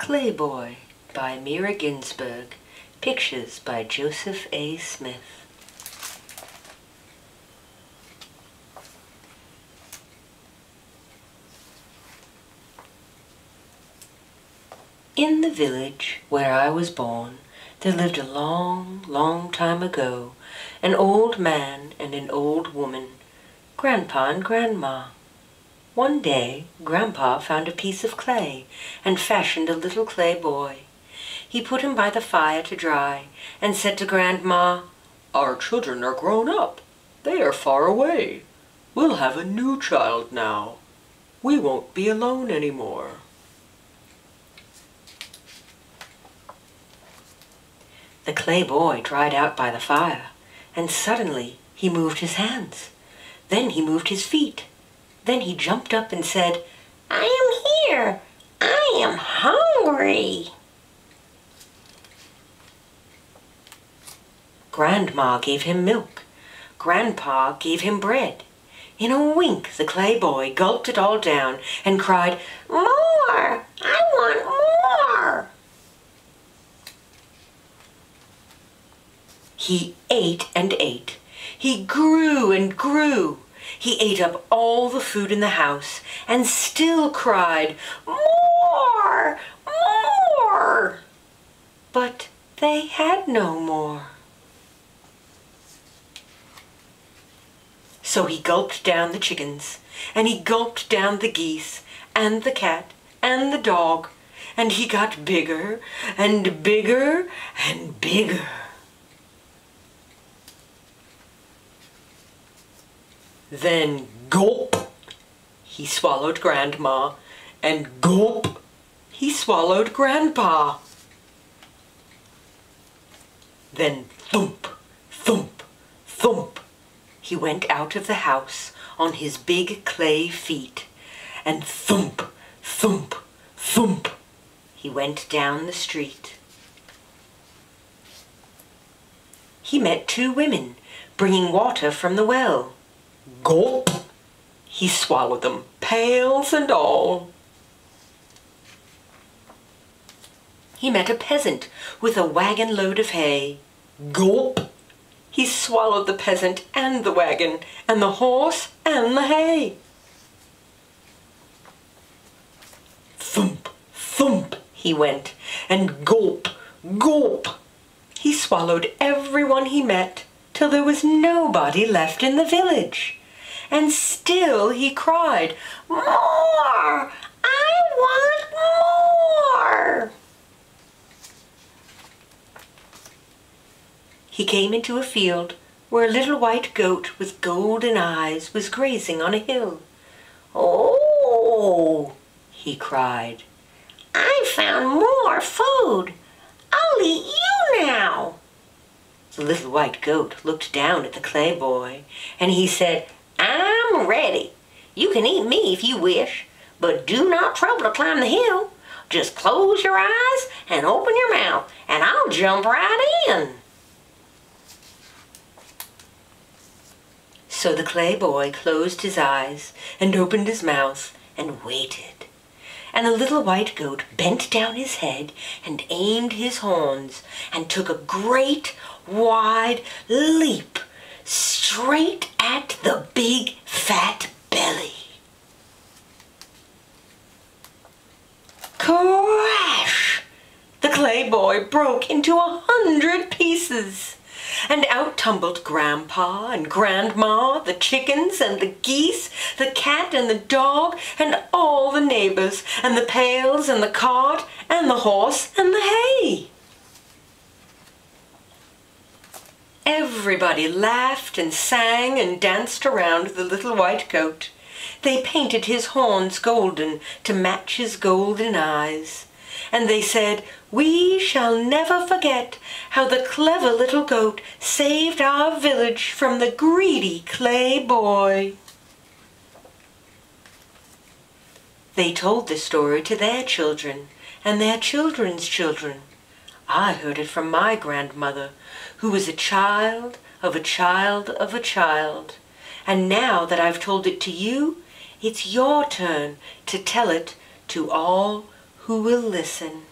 Clay Boy by Mirra Ginsburg. Pictures by Joseph A. Smith. In the village where I was born, there lived a long, long time ago an old man and an old woman, Grandpa and Grandma. One day, Grandpa found a piece of clay and fashioned a little clay boy. He put him by the fire to dry and said to Grandma, "Our children are grown up. They are far away. We'll have a new child now. We won't be alone anymore." The clay boy dried out by the fire, and suddenly he moved his hands. Then he moved his feet. Then he jumped up and said, "I am here. I am hungry." Grandma gave him milk. Grandpa gave him bread. In a wink, the clay boy gulped it all down and cried, "More! I want more!" He ate and ate. He grew and grew. He ate up all the food in the house and still cried, "More! More!" But they had no more. So he gulped down the chickens, and he gulped down the geese, and the cat, and the dog, and he got bigger, and bigger, and bigger. Then gulp, he swallowed Grandma, and gulp, he swallowed Grandpa. Then thump, thump, thump, he went out of the house on his big clay feet, and thump, thump, thump, he went down the street. He met two women bringing water from the well. Gulp! He swallowed them, pails and all. He met a peasant with a wagon load of hay. Gulp! He swallowed the peasant and the wagon, and the horse and the hay. Thump, thump, he went, and gulp, gulp. He swallowed everyone he met, till there was nobody left in the village. And still he cried, "More! I want more!" He came into a field where a little white goat with golden eyes was grazing on a hill. "Oh!" he cried, "I found more food. I'll eat you now." The little white goat looked down at the clay boy, and he said, "I'm ready. You can eat me if you wish, but do not trouble to climb the hill. Just close your eyes and open your mouth, and I'll jump right in." So the clay boy closed his eyes and opened his mouth and waited. And the little white goat bent down his head and aimed his horns and took a great wide leap straight at the big fat belly. Crash! The clay boy broke into 100 pieces, and out tumbled Grandpa and Grandma, the chickens and the geese, the cat and the dog, and all the neighbors, and the pails and the cart, and the horse and the hay. Everybody laughed and sang and danced around the little white goat. They painted his horns golden to match his golden eyes. And they said, "We shall never forget how the clever little goat saved our village from the greedy clay boy." They told this story to their children and their children's children. I heard it from my grandmother, who was a child of a child of a child. And now that I've told it to you, it's your turn to tell it to all who will listen.